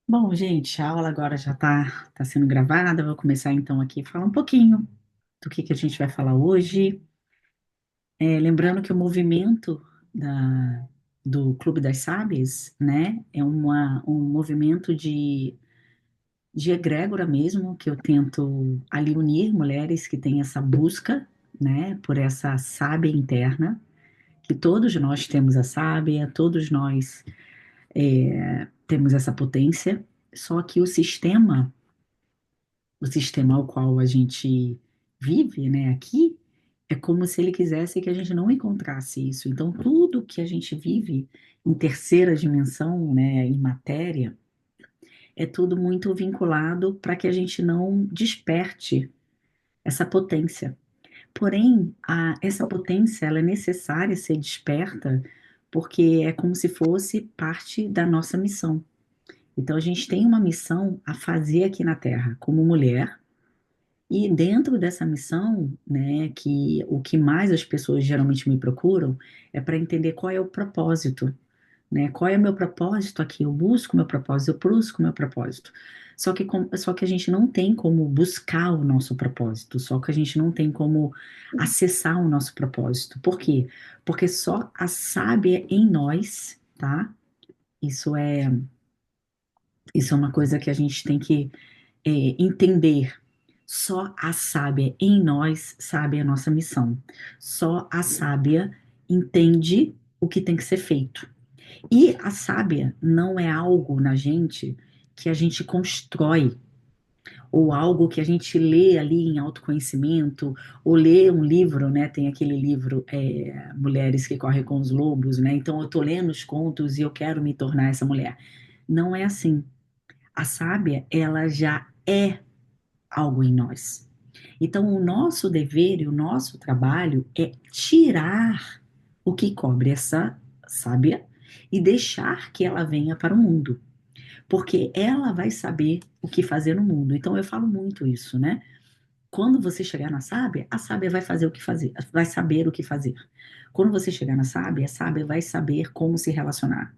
Bom, gente, a aula agora já está sendo gravada. Vou começar então aqui a falar um pouquinho do que a gente vai falar hoje. Lembrando que o movimento do Clube das Sábias, né, é um movimento de egrégora mesmo, que eu tento ali unir mulheres que têm essa busca, né, por essa sábia interna, que todos nós temos a sábia, todos nós temos essa potência, só que o sistema ao qual a gente vive, né, aqui, é como se ele quisesse que a gente não encontrasse isso. Então, tudo que a gente vive em terceira dimensão, né, em matéria, é tudo muito vinculado para que a gente não desperte essa potência. Porém, essa potência, ela é necessária ser desperta porque é como se fosse parte da nossa missão. Então, a gente tem uma missão a fazer aqui na Terra, como mulher. E dentro dessa missão, né, que o que mais as pessoas geralmente me procuram é para entender qual é o propósito, né? Qual é o meu propósito aqui? Eu busco o meu propósito, eu busco o meu propósito. Só que a gente não tem como buscar o nosso propósito, só que a gente não tem como acessar o nosso propósito. Por quê? Porque só a sábia em nós, tá? Isso é, isso é uma coisa que a gente tem que entender. Só a sábia em nós sabe a nossa missão. Só a sábia entende o que tem que ser feito. E a sábia não é algo na gente que a gente constrói, ou algo que a gente lê ali em autoconhecimento, ou lê um livro, né? Tem aquele livro Mulheres que Correm com os Lobos, né? Então eu tô lendo os contos e eu quero me tornar essa mulher. Não é assim. A sábia, ela já é algo em nós. Então, o nosso dever e o nosso trabalho é tirar o que cobre essa sábia e deixar que ela venha para o mundo, porque ela vai saber o que fazer no mundo. Então, eu falo muito isso, né? Quando você chegar na sábia, a sábia vai fazer o que fazer, vai saber o que fazer. Quando você chegar na sábia, a sábia vai saber como se relacionar.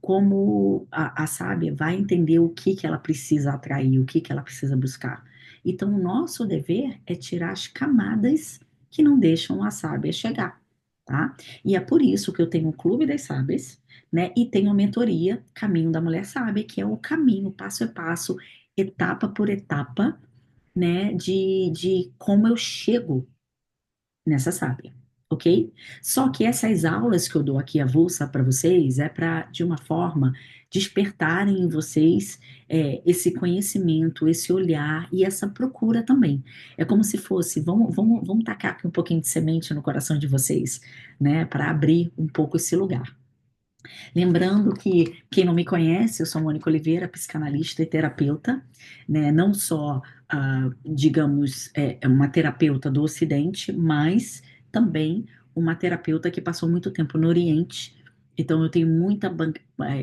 Como a sábia vai entender o que que ela precisa atrair, o que que ela precisa buscar. Então, o nosso dever é tirar as camadas que não deixam a sábia chegar, tá? E é por isso que eu tenho o Clube das Sábias, né? E tenho a mentoria Caminho da Mulher Sábia, que é o caminho, passo a passo, etapa por etapa, né? De como eu chego nessa sábia, ok? Só que essas aulas que eu dou aqui avulsa para vocês é para, de uma forma, despertarem em vocês esse conhecimento, esse olhar e essa procura também. É como se fosse, vamos tacar aqui um pouquinho de semente no coração de vocês, né? Para abrir um pouco esse lugar. Lembrando que quem não me conhece, eu sou Mônica Oliveira, psicanalista e terapeuta, né? Não só, digamos, uma terapeuta do Ocidente, mas também uma terapeuta que passou muito tempo no Oriente. Então, eu tenho muita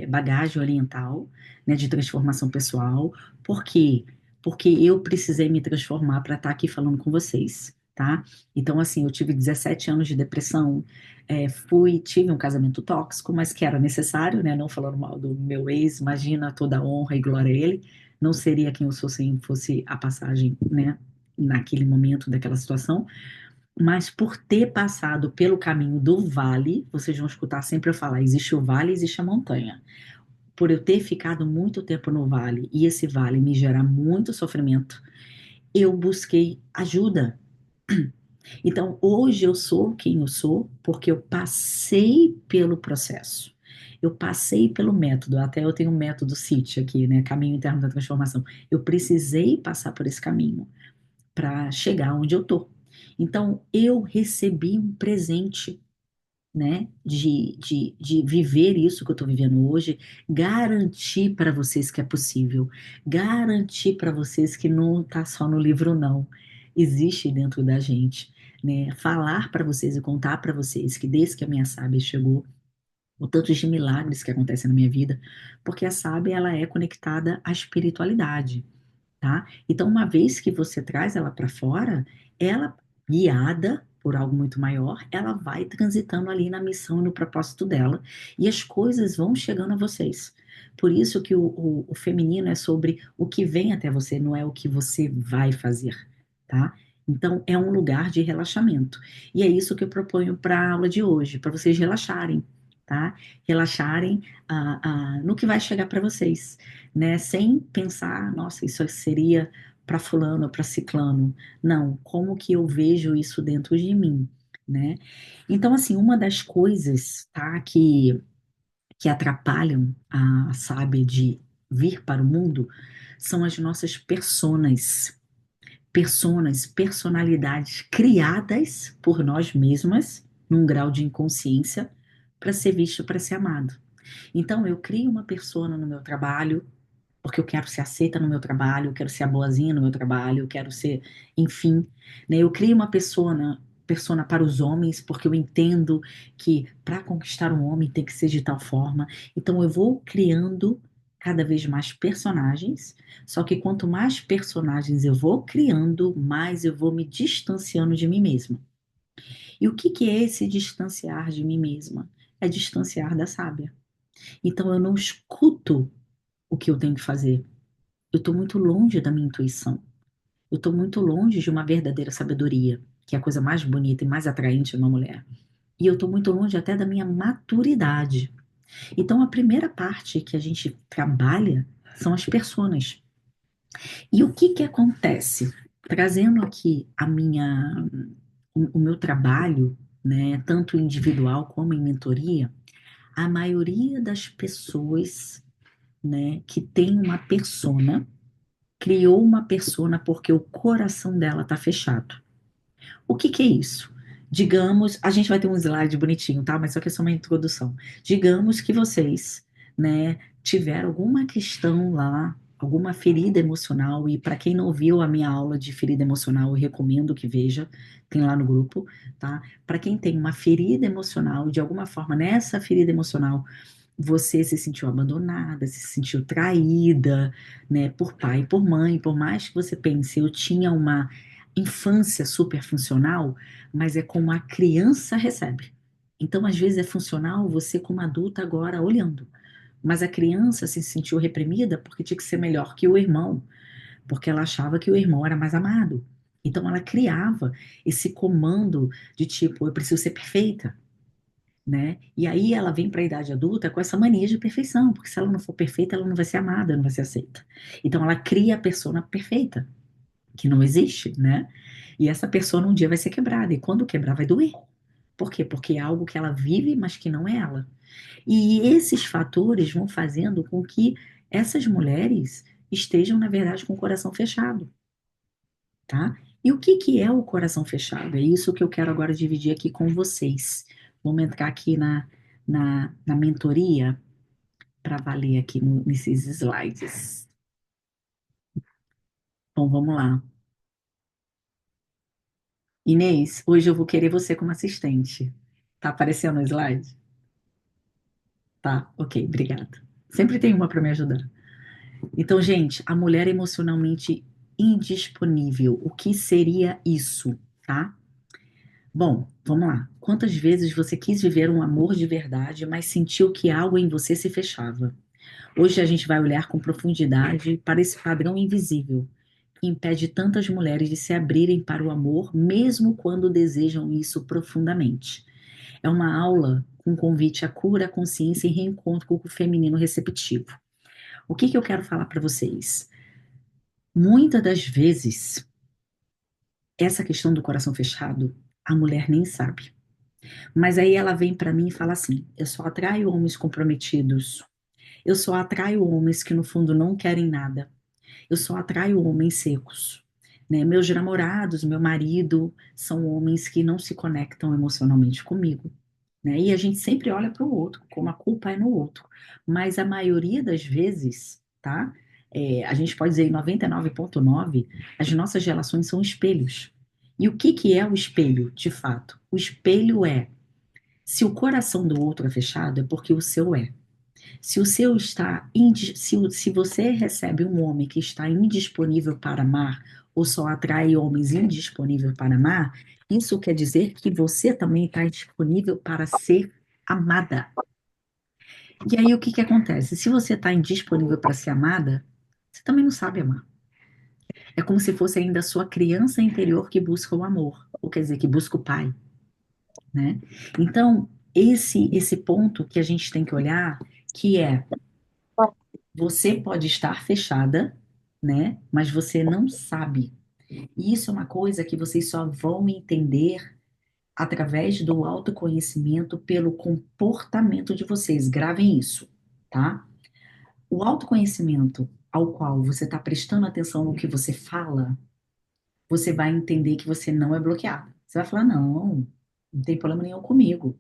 bagagem oriental, né, de transformação pessoal. Por quê? Porque eu precisei me transformar para estar aqui falando com vocês, tá? Então, assim, eu tive 17 anos de depressão, tive um casamento tóxico, mas que era necessário, né? Não falando mal do meu ex, imagina toda a honra e glória a ele. Não seria quem eu sou se fosse a passagem, né? Naquele momento, daquela situação. Mas por ter passado pelo caminho do vale, vocês vão escutar sempre eu falar: existe o vale, existe a montanha. Por eu ter ficado muito tempo no vale e esse vale me gerar muito sofrimento, eu busquei ajuda. Então, hoje eu sou quem eu sou porque eu passei pelo processo. Eu passei pelo método, até eu tenho um método CIT aqui, né? Caminho Interno da Transformação. Eu precisei passar por esse caminho para chegar onde eu tô. Então, eu recebi um presente, né, de viver isso que eu estou vivendo hoje, garantir para vocês que é possível, garantir para vocês que não está só no livro, não, existe dentro da gente, né, falar para vocês e contar para vocês que desde que a minha sábia chegou, o tanto de milagres que acontecem na minha vida, porque a sábia, ela é conectada à espiritualidade, tá? Então, uma vez que você traz ela para fora, ela, guiada por algo muito maior, ela vai transitando ali na missão e no propósito dela, e as coisas vão chegando a vocês. Por isso que o feminino é sobre o que vem até você, não é o que você vai fazer, tá? Então, é um lugar de relaxamento. E é isso que eu proponho para a aula de hoje, para vocês relaxarem, tá? Relaxarem no que vai chegar para vocês, né? Sem pensar, nossa, isso seria para fulano ou para ciclano. Não, como que eu vejo isso dentro de mim, né? Então, assim, uma das coisas, tá, que atrapalham a sábia de vir para o mundo são as nossas personalidades criadas por nós mesmas, num grau de inconsciência, para ser visto, para ser amado. Então, eu crio uma persona no meu trabalho, porque eu quero ser aceita no meu trabalho, eu quero ser a boazinha no meu trabalho, eu quero ser, enfim, né? Eu crio uma persona para os homens, porque eu entendo que para conquistar um homem tem que ser de tal forma. Então eu vou criando cada vez mais personagens, só que quanto mais personagens eu vou criando, mais eu vou me distanciando de mim mesma. E o que que é esse distanciar de mim mesma? É distanciar da sábia. Então eu não escuto o que eu tenho que fazer. Eu estou muito longe da minha intuição. Eu estou muito longe de uma verdadeira sabedoria, que é a coisa mais bonita e mais atraente numa mulher. E eu estou muito longe até da minha maturidade. Então, a primeira parte que a gente trabalha são as personas. E o que que acontece? Trazendo aqui o meu trabalho, né, tanto individual como em mentoria, a maioria das pessoas, né, que tem uma persona criou uma persona porque o coração dela está fechado. O que que é isso? Digamos, a gente vai ter um slide bonitinho, tá? Mas só que é só uma introdução. Digamos que vocês, né, tiveram alguma questão lá, alguma ferida emocional, e para quem não viu a minha aula de ferida emocional, eu recomendo que veja, tem lá no grupo, tá? Para quem tem uma ferida emocional, de alguma forma, nessa ferida emocional, você se sentiu abandonada, se sentiu traída, né, por pai e por mãe, por mais que você pense, eu tinha uma infância super funcional, mas é como a criança recebe. Então, às vezes é funcional você como adulta agora olhando, mas a criança se sentiu reprimida porque tinha que ser melhor que o irmão, porque ela achava que o irmão era mais amado. Então, ela criava esse comando de tipo, eu preciso ser perfeita, né? E aí ela vem para a idade adulta com essa mania de perfeição, porque se ela não for perfeita, ela não vai ser amada, não vai ser aceita. Então ela cria a persona perfeita, que não existe, né? E essa persona um dia vai ser quebrada, e quando quebrar vai doer. Por quê? Porque é algo que ela vive, mas que não é ela. E esses fatores vão fazendo com que essas mulheres estejam, na verdade, com o coração fechado, tá? E o que que é o coração fechado? É isso que eu quero agora dividir aqui com vocês. Vamos entrar aqui na mentoria para valer aqui nesses slides. Bom, vamos lá. Inês, hoje eu vou querer você como assistente. Tá aparecendo no slide? Tá, ok, obrigada. Sempre tem uma para me ajudar. Então, gente, a mulher emocionalmente indisponível. O que seria isso, tá? Bom, vamos lá. Quantas vezes você quis viver um amor de verdade, mas sentiu que algo em você se fechava? Hoje a gente vai olhar com profundidade para esse padrão invisível que impede tantas mulheres de se abrirem para o amor, mesmo quando desejam isso profundamente. É uma aula com convite à cura, à consciência e reencontro com o feminino receptivo. O que que eu quero falar para vocês? Muitas das vezes, essa questão do coração fechado, a mulher nem sabe. Mas aí ela vem para mim e fala assim: eu só atraio homens comprometidos, eu só atraio homens que no fundo não querem nada, eu só atraio homens secos. Né? Meus namorados, meu marido, são homens que não se conectam emocionalmente comigo. Né? E a gente sempre olha para o outro, como a culpa é no outro. Mas a maioria das vezes, tá? A gente pode dizer em 99,9, as nossas relações são espelhos. E o que que é o espelho, de fato? O espelho é, se o coração do outro é fechado, é porque o seu é. Se o seu está, se você recebe um homem que está indisponível para amar, ou só atrai homens indisponíveis para amar, isso quer dizer que você também está disponível para ser amada. E aí o que que acontece? Se você está indisponível para ser amada, você também não sabe amar. É como se fosse ainda a sua criança interior que busca o amor, ou quer dizer, que busca o pai, né? Então, esse ponto que a gente tem que olhar, que é você pode estar fechada, né? Mas você não sabe. E isso é uma coisa que vocês só vão entender através do autoconhecimento pelo comportamento de vocês. Gravem isso, tá? O autoconhecimento ao qual você está prestando atenção no que você fala, você vai entender que você não é bloqueado. Você vai falar, não, não tem problema nenhum comigo.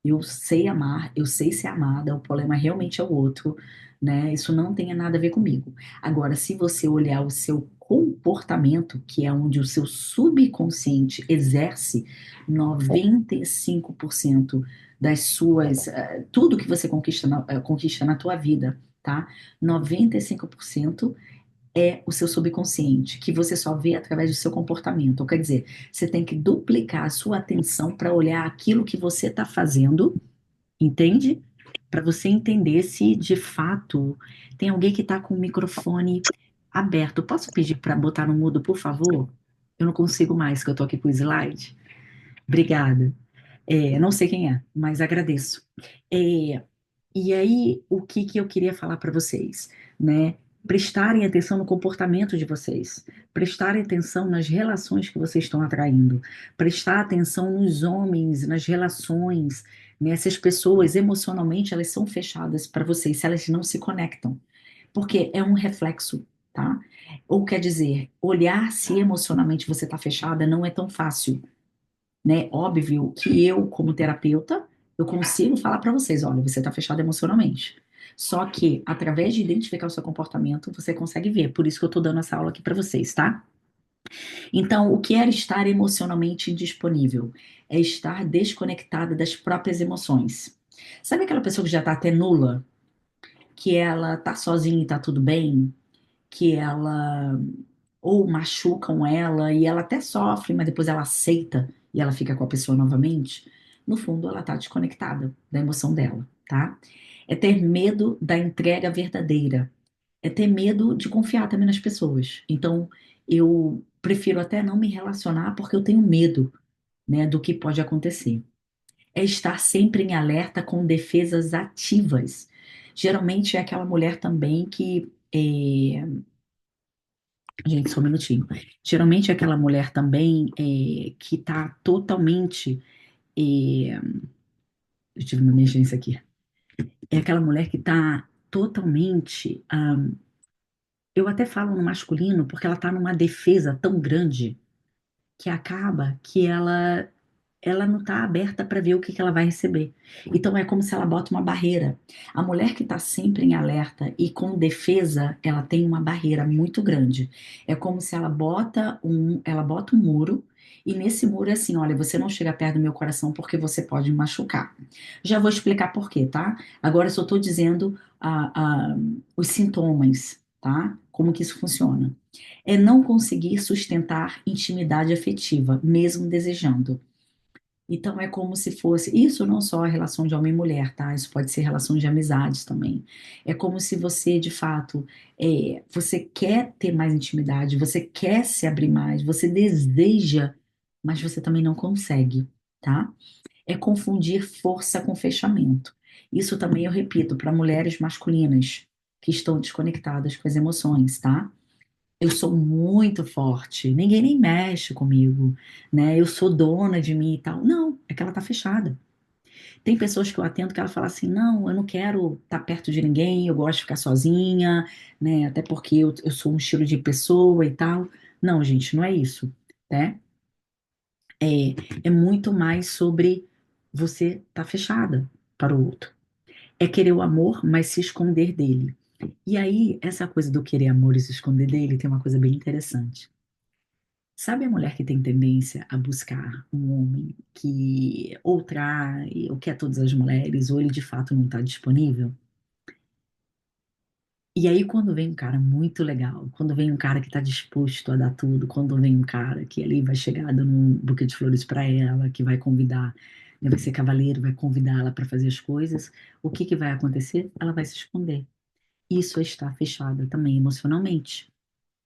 Eu sei amar, eu sei ser amada, o problema realmente é o outro, né? Isso não tem nada a ver comigo. Agora, se você olhar o seu comportamento, que é onde o seu subconsciente exerce 95% das suas, tudo que você conquista na tua vida, tá? 95% é o seu subconsciente, que você só vê através do seu comportamento. Ou quer dizer, você tem que duplicar a sua atenção para olhar aquilo que você está fazendo. Entende? Para você entender se de fato tem alguém que está com o microfone aberto. Posso pedir para botar no mudo, por favor? Eu não consigo mais, que eu tô aqui com o slide. Obrigada. Não sei quem é, mas agradeço. É, e aí, o que que eu queria falar para vocês, né? Prestarem atenção no comportamento de vocês, prestarem atenção nas relações que vocês estão atraindo, prestar atenção nos homens, nas relações, né? Se as pessoas emocionalmente elas são fechadas para vocês, se elas não se conectam, porque é um reflexo, tá? Ou quer dizer, olhar se emocionalmente você está fechada não é tão fácil, né? Óbvio que eu, como terapeuta, eu consigo falar para vocês, olha, você está fechado emocionalmente. Só que, através de identificar o seu comportamento, você consegue ver. Por isso que eu estou dando essa aula aqui para vocês, tá? Então, o que é estar emocionalmente indisponível? É estar desconectada das próprias emoções. Sabe aquela pessoa que já está até nula? Que ela tá sozinha e tá tudo bem? Que ela ou machucam ela e ela até sofre, mas depois ela aceita e ela fica com a pessoa novamente, no fundo ela tá desconectada da emoção dela, tá? É ter medo da entrega verdadeira, é ter medo de confiar também nas pessoas. Então, eu prefiro até não me relacionar porque eu tenho medo, né, do que pode acontecer. É estar sempre em alerta com defesas ativas. Geralmente é aquela mulher também que gente, só um minutinho. Geralmente é aquela mulher também que está totalmente. é, eu tive uma emergência aqui. É aquela mulher que está totalmente. Eu até falo no masculino porque ela está numa defesa tão grande que acaba que ela não está aberta para ver o que que ela vai receber. Então é como se ela bota uma barreira. A mulher que está sempre em alerta e com defesa, ela tem uma barreira muito grande. É como se ela bota um muro e nesse muro é assim, olha, você não chega perto do meu coração porque você pode me machucar. Já vou explicar por quê, tá? Agora eu só estou dizendo os sintomas, tá? Como que isso funciona? É não conseguir sustentar intimidade afetiva, mesmo desejando. Então é como se fosse, isso não só a relação de homem e mulher, tá? Isso pode ser relação de amizades também. É como se você, de fato, você quer ter mais intimidade, você quer se abrir mais, você deseja, mas você também não consegue, tá? É confundir força com fechamento. Isso também eu repito para mulheres masculinas que estão desconectadas com as emoções, tá? Eu sou muito forte, ninguém nem mexe comigo, né? Eu sou dona de mim e tal. Não, é que ela tá fechada. Tem pessoas que eu atendo que ela fala assim: não, eu não quero estar perto de ninguém, eu gosto de ficar sozinha, né? Até porque eu sou um estilo de pessoa e tal. Não, gente, não é isso, né? É, é muito mais sobre você estar fechada para o outro. É querer o amor, mas se esconder dele. E aí, essa coisa do querer amor e se esconder dele tem uma coisa bem interessante. Sabe a mulher que tem tendência a buscar um homem que ou trai, ou quer todas as mulheres, ou ele de fato não está disponível? E aí, quando vem um cara muito legal, quando vem um cara que está disposto a dar tudo, quando vem um cara que ali vai chegar dando um buquê de flores para ela, que vai convidar. né, vai ser cavaleiro, vai convidá-la para fazer as coisas, o que que vai acontecer? Ela vai se esconder. Isso é estar fechada também emocionalmente,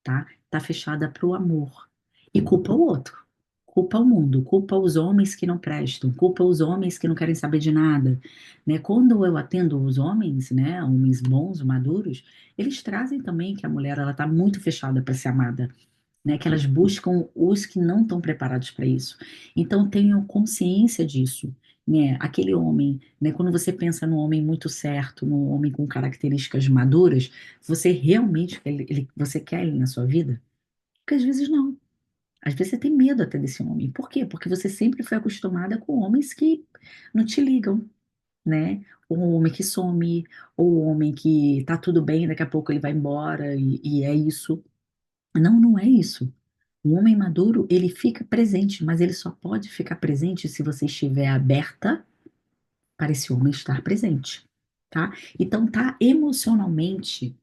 tá? Tá fechada para o amor. E culpa o outro. Culpa o mundo, culpa os homens que não prestam, culpa os homens que não querem saber de nada, né? Quando eu atendo os homens, né, homens bons, maduros, eles trazem também que a mulher ela tá muito fechada para ser amada, né? Que elas buscam os que não estão preparados para isso. Então tenham consciência disso, né? Aquele homem, né? Quando você pensa num homem muito certo, num homem com características maduras, você realmente você quer ele na sua vida? Porque às vezes não. Às vezes você tem medo até desse homem. Por quê? Porque você sempre foi acostumada com homens que não te ligam, né? Ou um homem que some, ou um homem que tá tudo bem, daqui a pouco ele vai embora e é isso. Não, não é isso. O homem maduro, ele fica presente, mas ele só pode ficar presente se você estiver aberta para esse homem estar presente, tá? Então, tá emocionalmente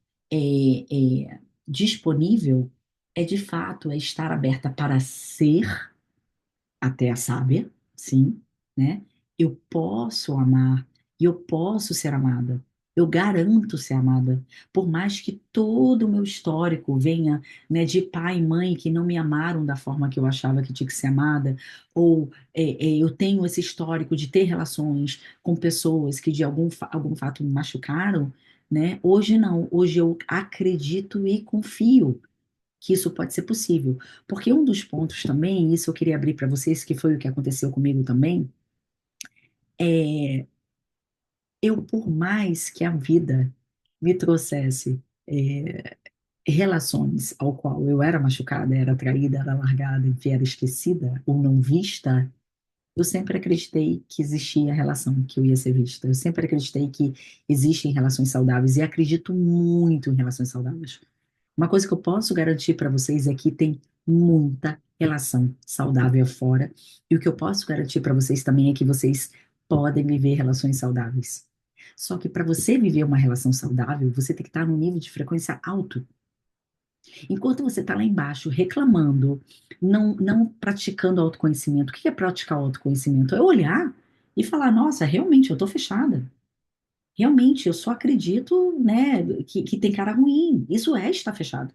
disponível é de fato é estar aberta para ser até a sábia, sim, né? Eu posso amar e eu posso ser amada. Eu garanto ser amada, por mais que todo o meu histórico venha, né, de pai e mãe que não me amaram da forma que eu achava que tinha que ser amada, ou eu tenho esse histórico de ter relações com pessoas que de algum fato me machucaram, né? Hoje não, hoje eu acredito e confio que isso pode ser possível. Porque um dos pontos também, isso eu queria abrir para vocês, que foi o que aconteceu comigo também, é eu, por mais que a vida me trouxesse relações ao qual eu era machucada, era traída, era largada, enfim, era esquecida ou não vista, eu sempre acreditei que existia relação, que eu ia ser vista. Eu sempre acreditei que existem relações saudáveis e acredito muito em relações saudáveis. Uma coisa que eu posso garantir para vocês é que tem muita relação saudável fora. E o que eu posso garantir para vocês também é que vocês podem viver relações saudáveis. Só que para você viver uma relação saudável, você tem que estar num nível de frequência alto. Enquanto você está lá embaixo reclamando, não praticando autoconhecimento, o que é praticar autoconhecimento? É olhar e falar: nossa, realmente eu estou fechada. Realmente eu só acredito, né, que tem cara ruim. Isso é estar fechado.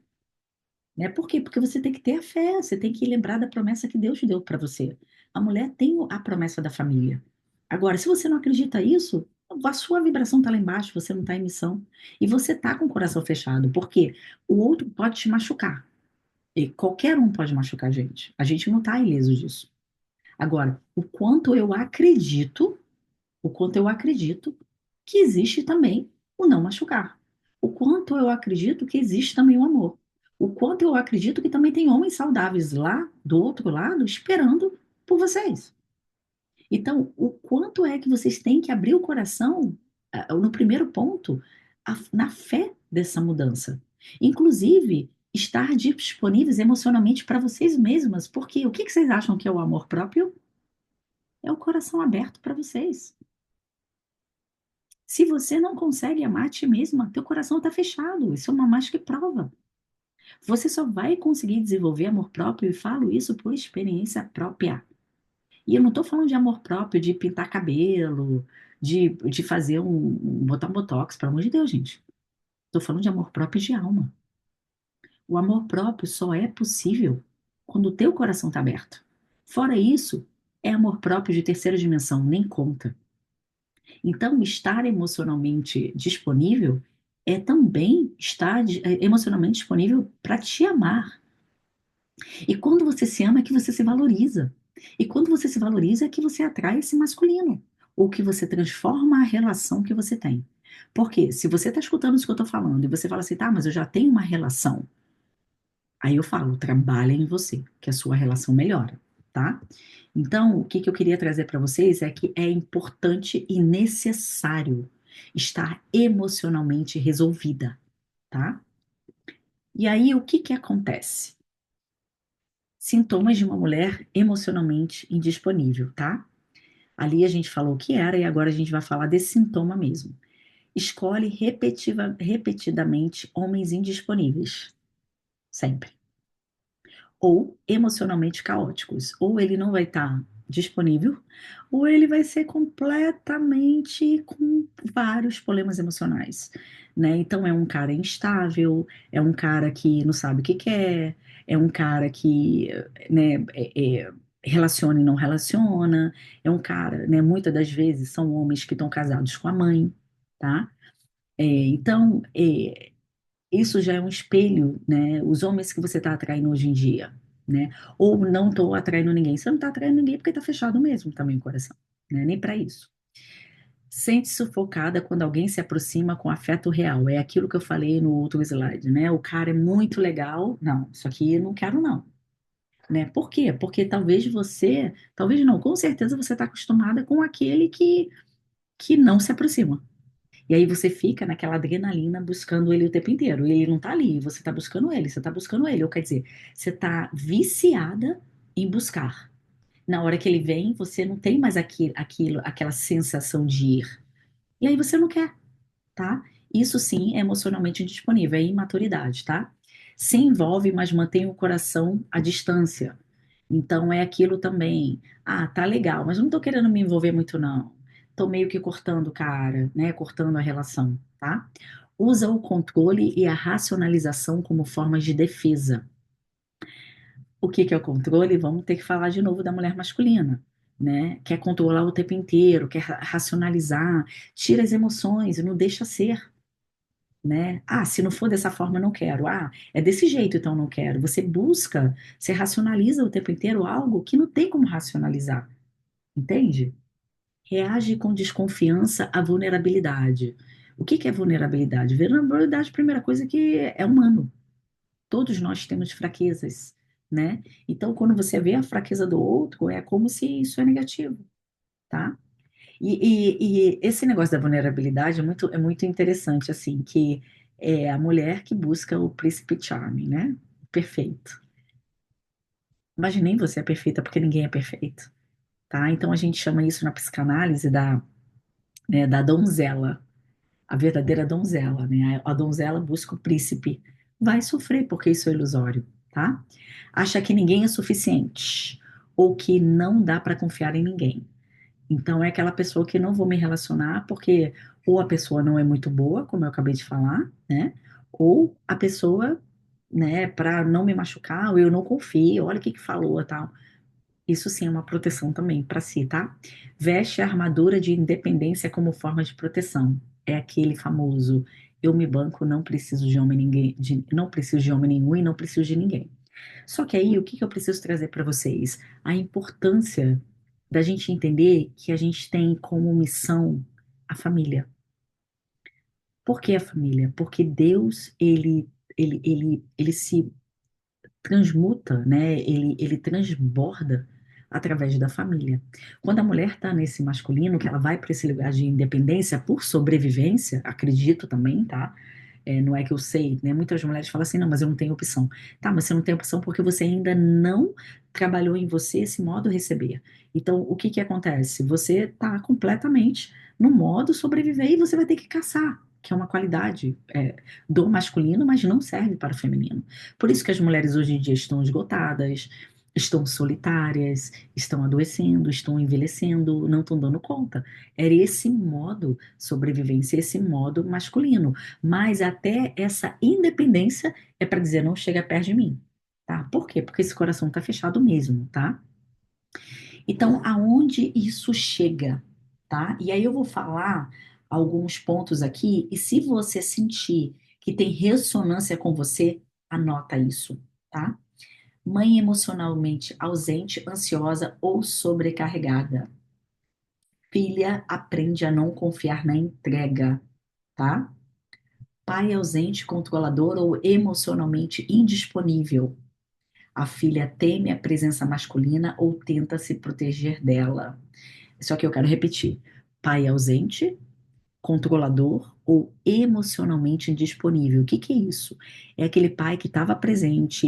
Né? Por quê? Porque você tem que ter a fé, você tem que lembrar da promessa que Deus deu para você. A mulher tem a promessa da família. Agora, se você não acredita nisso, a sua vibração está lá embaixo, você não está em missão. E você está com o coração fechado, porque o outro pode te machucar. E qualquer um pode machucar a gente. A gente não está ileso disso. Agora, o quanto eu acredito que existe também o não machucar. O quanto eu acredito que existe também o amor. O quanto eu acredito que também tem homens saudáveis lá do outro lado esperando por vocês. Então, o quanto é que vocês têm que abrir o coração, no primeiro ponto, na fé dessa mudança. Inclusive, estar disponíveis emocionalmente para vocês mesmas. Porque o que que vocês acham que é o amor próprio? É o coração aberto para vocês. Se você não consegue amar a ti mesma, teu coração está fechado. Isso é uma mais que prova. Você só vai conseguir desenvolver amor próprio, e falo isso por experiência própria. E eu não estou falando de amor próprio, de pintar cabelo, de fazer botar um botox, pelo amor de Deus, gente. Estou falando de amor próprio de alma. O amor próprio só é possível quando o teu coração está aberto. Fora isso, é amor próprio de terceira dimensão, nem conta. Então, estar emocionalmente disponível é também estar emocionalmente disponível para te amar. E quando você se ama, é que você se valoriza. E quando você se valoriza, é que você atrai esse masculino. Ou que você transforma a relação que você tem. Porque se você está escutando isso que eu estou falando e você fala assim, tá, mas eu já tenho uma relação. Aí eu falo, trabalha em você, que a sua relação melhora, tá? Então, o que que eu queria trazer para vocês é que é importante e necessário estar emocionalmente resolvida, tá? E aí, o que que acontece? Sintomas de uma mulher emocionalmente indisponível, tá? Ali a gente falou o que era e agora a gente vai falar desse sintoma mesmo. Escolhe repetidamente homens indisponíveis, sempre. Ou emocionalmente caóticos. Ou ele não vai estar disponível, ou ele vai ser completamente com vários problemas emocionais, né? Então é um cara instável, é um cara que não sabe o que quer, é um cara que, né, relaciona e não relaciona, é um cara, né, muitas das vezes são homens que estão casados com a mãe, tá? Então, isso já é um espelho, né? Os homens que você está atraindo hoje em dia, né? Ou não estou atraindo ninguém. Você não está atraindo ninguém porque está fechado mesmo também o coração, né? Nem para isso. Sente-se sufocada quando alguém se aproxima com afeto real. É aquilo que eu falei no outro slide, né? O cara é muito legal. Não, isso aqui eu não quero, não. Né? Por quê? Porque talvez você, talvez não, com certeza você está acostumada com aquele que não se aproxima. E aí você fica naquela adrenalina buscando ele o tempo inteiro. E ele não tá ali, você tá buscando ele, você tá buscando ele. Ou quer dizer, você tá viciada em buscar. Na hora que ele vem, você não tem mais aquela sensação de ir. E aí você não quer, tá? Isso sim é emocionalmente indisponível, é imaturidade, tá? Se envolve, mas mantém o coração à distância. Então é aquilo também. Ah, tá legal, mas não tô querendo me envolver muito, não. Tô meio que cortando o cara, né? Cortando a relação, tá? Usa o controle e a racionalização como formas de defesa. O que que é o controle? Vamos ter que falar de novo da mulher masculina, né? Quer controlar o tempo inteiro, quer racionalizar, tira as emoções e não deixa ser, né? Ah, se não for dessa forma, eu não quero. Ah, é desse jeito, então eu não quero. Você busca, você racionaliza o tempo inteiro algo que não tem como racionalizar, entende? Reage com desconfiança à vulnerabilidade. O que que é vulnerabilidade? Vulnerabilidade, primeira coisa que é humano. Todos nós temos fraquezas, né? Então, quando você vê a fraqueza do outro, é como se isso é negativo, tá? E esse negócio da vulnerabilidade é muito interessante, assim, que é a mulher que busca o príncipe charming, né? Perfeito. Mas nem você é perfeita, porque ninguém é perfeito, tá? Então a gente chama isso na psicanálise da donzela, a verdadeira donzela, né? A donzela busca o príncipe. Vai sofrer, porque isso é ilusório, tá? Acha que ninguém é suficiente, ou que não dá para confiar em ninguém. Então, é aquela pessoa que não vou me relacionar porque ou a pessoa não é muito boa, como eu acabei de falar, né? Ou a pessoa, né, para não me machucar, ou eu não confio, olha o que que falou, tal. Isso sim é uma proteção também para si, tá? Veste a armadura de independência como forma de proteção. É aquele famoso eu me banco, não preciso de homem ninguém, não preciso de homem nenhum e não preciso de ninguém. Só que aí, o que que eu preciso trazer para vocês? A importância da gente entender que a gente tem como missão a família. Por que a família? Porque Deus, ele se transmuta, né? Ele transborda através da família. Quando a mulher está nesse masculino, que ela vai para esse lugar de independência por sobrevivência, acredito também, tá? Não é que eu sei, né? Muitas mulheres falam assim, não, mas eu não tenho opção. Tá, mas você não tem opção porque você ainda não trabalhou em você esse modo receber. Então, o que que acontece? Você está completamente no modo sobreviver e você vai ter que caçar, que é uma qualidade do masculino, mas não serve para o feminino. Por isso que as mulheres hoje em dia estão esgotadas, estão solitárias, estão adoecendo, estão envelhecendo, não estão dando conta. Era esse modo sobrevivência, esse modo masculino. Mas até essa independência é para dizer não chega perto de mim, tá? Por quê? Porque esse coração tá fechado mesmo, tá? Então, aonde isso chega, tá? E aí eu vou falar alguns pontos aqui, e se você sentir que tem ressonância com você, anota isso, tá? Mãe emocionalmente ausente, ansiosa ou sobrecarregada. Filha aprende a não confiar na entrega, tá? Pai ausente, controlador ou emocionalmente indisponível. A filha teme a presença masculina ou tenta se proteger dela. Só que eu quero repetir: pai ausente, controlador ou emocionalmente indisponível. O que que é isso? É aquele pai que estava presente,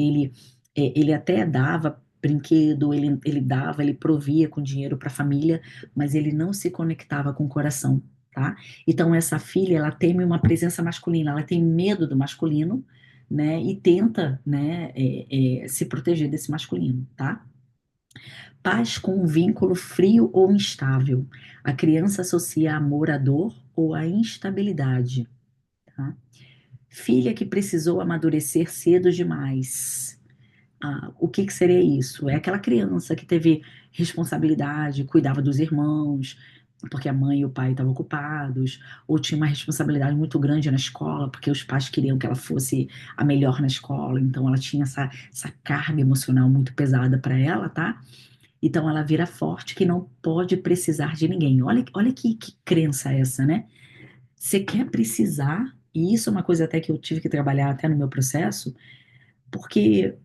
ele até dava brinquedo, ele dava, ele provia com dinheiro para a família, mas ele não se conectava com o coração, tá? Então essa filha, ela teme uma presença masculina, ela tem medo do masculino, né? E tenta, né, se proteger desse masculino, tá? Pais com um vínculo frio ou instável. A criança associa amor à dor ou à instabilidade, tá? Filha que precisou amadurecer cedo demais. O que que seria isso? É aquela criança que teve responsabilidade, cuidava dos irmãos, porque a mãe e o pai estavam ocupados, ou tinha uma responsabilidade muito grande na escola, porque os pais queriam que ela fosse a melhor na escola, então ela tinha essa carga emocional muito pesada para ela, tá? Então ela vira forte que não pode precisar de ninguém. Olha que crença é essa, né? Você quer precisar, e isso é uma coisa até que eu tive que trabalhar até no meu processo, porque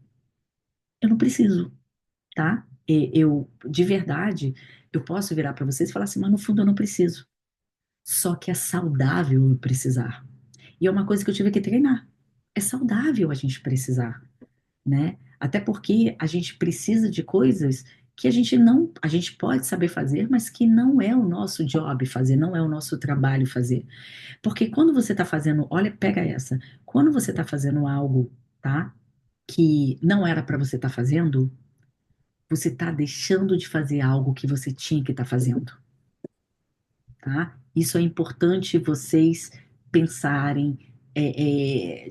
eu não preciso, tá? Eu, de verdade, eu posso virar para vocês e falar assim, mas no fundo eu não preciso. Só que é saudável eu precisar. E é uma coisa que eu tive que treinar. É saudável a gente precisar, né? Até porque a gente precisa de coisas que a gente pode saber fazer, mas que não é o nosso job fazer, não é o nosso trabalho fazer. Porque quando você está fazendo, olha, pega essa, quando você está fazendo algo, tá? Que não era para você estar fazendo, você está deixando de fazer algo que você tinha que estar fazendo, tá? Isso é importante vocês pensarem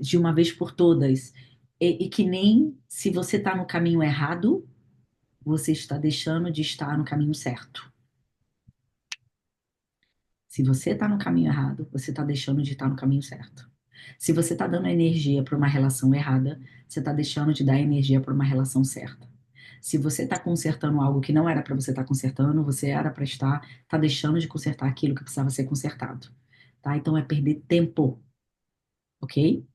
de uma vez por todas. E que nem se você está no caminho errado, você está deixando de estar no caminho certo. Se você está no caminho errado, você está deixando de estar no caminho certo. Se você está dando energia para uma relação errada, você está deixando de dar energia para uma relação certa. Se você está consertando algo que não era para você estar consertando, você era para estar, está deixando de consertar aquilo que precisava ser consertado. Tá? Então é perder tempo, ok?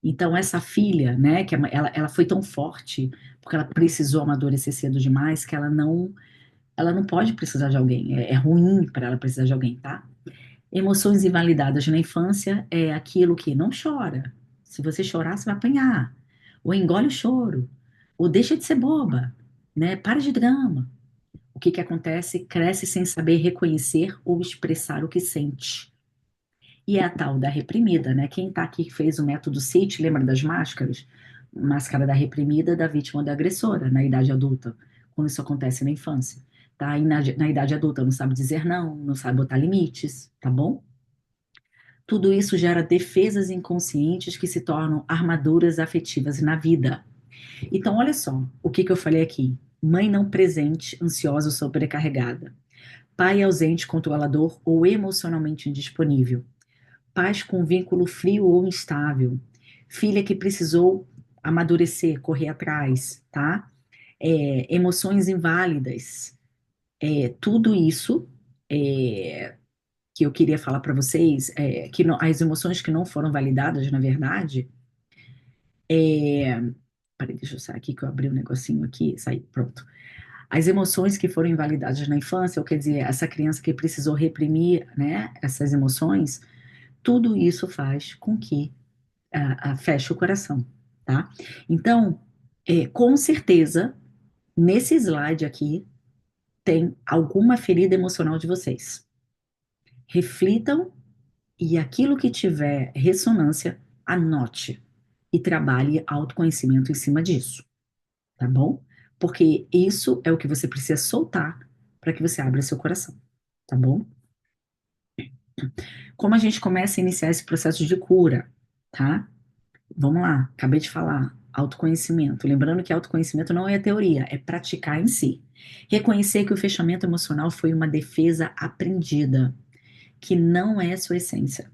Então essa filha, né, ela foi tão forte porque ela precisou amadurecer cedo demais que ela não pode precisar de alguém. É ruim para ela precisar de alguém, tá? Emoções invalidadas na infância é aquilo que não chora. Se você chorar, você vai apanhar. Ou engole o choro. Ou deixa de ser boba, né? Para de drama. O que que acontece? Cresce sem saber reconhecer ou expressar o que sente. E é a tal da reprimida, né? Quem tá aqui que fez o método CIT, lembra das máscaras? Máscara da reprimida, da vítima ou da agressora, na idade adulta, quando isso acontece na infância. Tá? E na idade adulta não sabe dizer não, não sabe botar limites, tá bom? Tudo isso gera defesas inconscientes que se tornam armaduras afetivas na vida. Então, olha só o que que eu falei aqui. Mãe não presente, ansiosa ou sobrecarregada. Pai ausente, controlador ou emocionalmente indisponível. Pais com vínculo frio ou instável. Filha que precisou amadurecer, correr atrás, tá? Emoções inválidas. Tudo isso que eu queria falar para vocês, que as emoções que não foram validadas, na verdade, é, peraí, deixa eu sair aqui que eu abri um negocinho aqui, saí, pronto. As emoções que foram invalidadas na infância, ou quer dizer, essa criança que precisou reprimir, né, essas emoções, tudo isso faz com que feche o coração, tá? Então, com certeza, nesse slide aqui, tem alguma ferida emocional de vocês. Reflitam e aquilo que tiver ressonância, anote e trabalhe autoconhecimento em cima disso, tá bom? Porque isso é o que você precisa soltar para que você abra seu coração, tá bom? Como a gente começa a iniciar esse processo de cura, tá? Vamos lá, acabei de falar, autoconhecimento. Lembrando que autoconhecimento não é teoria, é praticar em si. Reconhecer que o fechamento emocional foi uma defesa aprendida, que não é sua essência.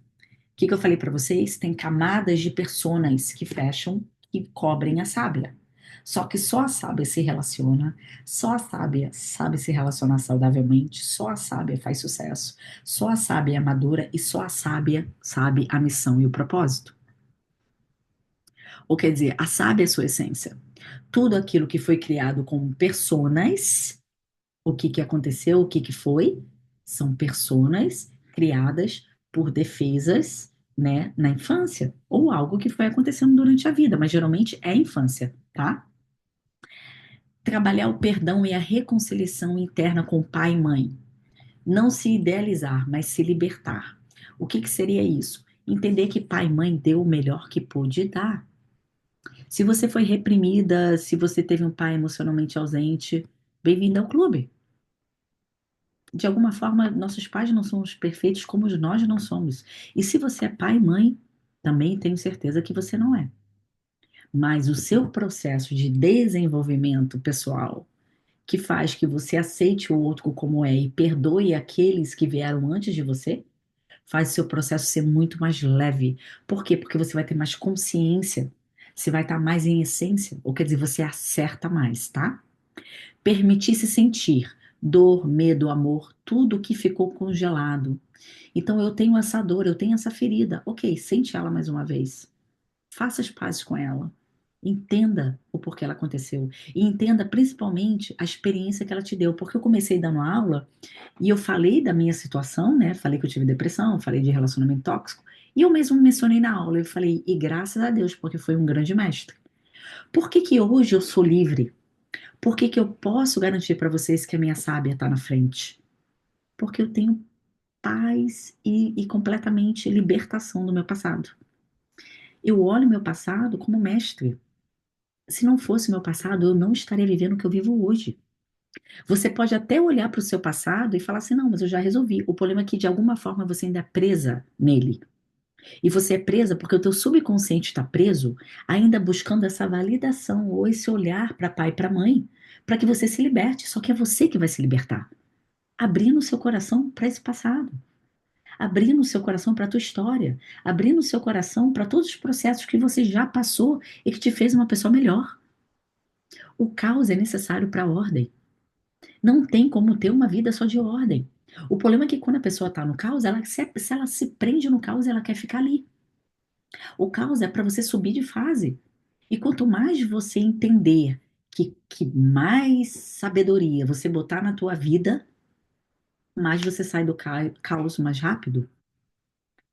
O que que eu falei para vocês? Tem camadas de personas que fecham e cobrem a sábia. Só que só a sábia se relaciona, só a sábia sabe se relacionar saudavelmente, só a sábia faz sucesso, só a sábia é madura e só a sábia sabe a missão e o propósito. Ou quer dizer, a sábia é sua essência. Tudo aquilo que foi criado como personas, o que que aconteceu, o que que foi, são personas criadas por defesas, né, na infância, ou algo que foi acontecendo durante a vida, mas geralmente é a infância, tá? Trabalhar o perdão e a reconciliação interna com pai e mãe. Não se idealizar, mas se libertar. O que que seria isso? Entender que pai e mãe deu o melhor que pôde dar. Se você foi reprimida, se você teve um pai emocionalmente ausente, Bem-vindo ao clube. De alguma forma, nossos pais não são os perfeitos como nós não somos. E se você é pai e mãe, também tenho certeza que você não é. Mas o seu processo de desenvolvimento pessoal, que faz que você aceite o outro como é e perdoe aqueles que vieram antes de você, faz o seu processo ser muito mais leve. Por quê? Porque você vai ter mais consciência, você vai estar mais em essência, ou quer dizer, você acerta mais, tá? Permitir-se sentir dor, medo, amor, tudo que ficou congelado. Então eu tenho essa dor, eu tenho essa ferida. Ok, sente ela mais uma vez. Faça as pazes com ela. Entenda o porquê ela aconteceu. E entenda principalmente a experiência que ela te deu. Porque eu comecei dando aula e eu falei da minha situação, né? Falei que eu tive depressão, falei de relacionamento tóxico. E eu mesmo mencionei na aula. Eu falei, e graças a Deus, porque foi um grande mestre. Por que que hoje eu sou livre? Por que que eu posso garantir para vocês que a minha sábia está na frente? Porque eu tenho paz e completamente libertação do meu passado. Eu olho meu passado como mestre. Se não fosse meu passado, eu não estaria vivendo o que eu vivo hoje. Você pode até olhar para o seu passado e falar assim: não, mas eu já resolvi. O problema é que de alguma forma você ainda é presa nele. E você é presa porque o teu subconsciente está preso, ainda buscando essa validação ou esse olhar para pai e para mãe, para que você se liberte. Só que é você que vai se libertar, abrindo o seu coração para esse passado, abrindo o seu coração para a tua história, abrindo o seu coração para todos os processos que você já passou e que te fez uma pessoa melhor. O caos é necessário para a ordem. Não tem como ter uma vida só de ordem. O problema é que quando a pessoa está no caos, se ela se prende no caos, ela quer ficar ali. O caos é para você subir de fase. E quanto mais você entender que mais sabedoria você botar na tua vida, mais você sai do caos mais rápido.